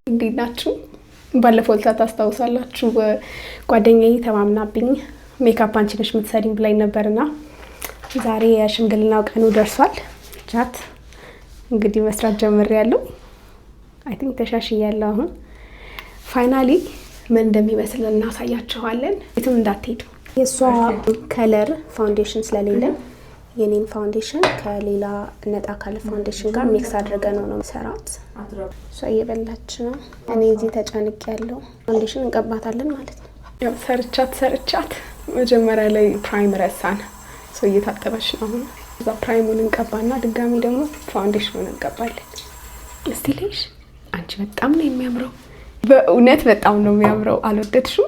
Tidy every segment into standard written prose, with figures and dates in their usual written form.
እንዴት ናችሁ? ባለፈው ታስታውሳላችሁ ጓደኛዬ ተማምናብኝ ሜካፕ አንቺ ነሽ የምትሰሪኝ ብላኝ ነበርና ዛሬ የሽምግልናው ቀኑ ደርሷል። ቻት እንግዲህ መስራት ጀምሬያለሁ። አይ ቲንክ ተሻሽያለሁ። አሁን ፋይናሊ ምን እንደሚመስል እናሳያችኋለን። የትም እንዳትሄዱ። የሷ ከለር ፋውንዴሽን ስለሌለ የኔን ፋውንዴሽን ከሌላ ነጣ ካለ ፋውንዴሽን ጋር ሚክስ አድርገን ነው ሰራት። እሷ እየበላች ነው፣ እኔ እዚህ ተጨንቄያለሁ። ፋውንዴሽን እንቀባታለን ማለት ነው። ያው ሰርቻት መጀመሪያ ላይ ፕራይም ረሳን። ሰው እየታጠበች ነው አሁን። እዛ ፕራይሙን እንቀባና ድጋሚ ደግሞ ፋውንዴሽኑን እንቀባለን። እስቲ ልሽ አንቺ በጣም ነው የሚያምረው፣ በእውነት በጣም ነው የሚያምረው። አልወደድሽው?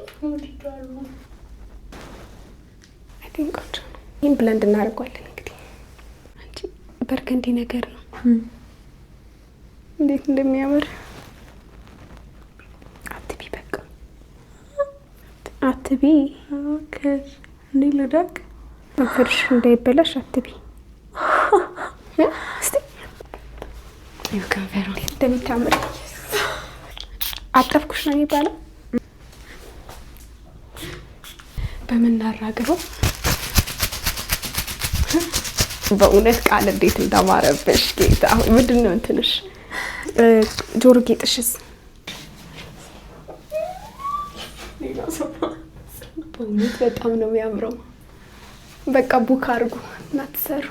አይ ቲንክ ቆንጆ ነው። ይሄን ብለንድ እናደርጋለን። እንግዲህ አንቺ በርገንዲ ነገር ነው እንዴት እንደሚያምር አትቢ፣ በቃ አትቢ። ኦኬ እንዴ ልዳቅ አፈርሽ እንዳይበላሽ አትቢ። እስቲ ይከፈሩ እንደምታምር አጠፍኩሽ ነው የሚባለው። በመናራገበው በእውነት ቃል እንዴት እንዳማረብሽ ጌታ። ምንድን ነው እንትንሽ ጆሮ ጌጥሽስ? በእውነት በጣም ነው የሚያምረው። በቃ ቡክ አድርጉ እና ትሰሩ።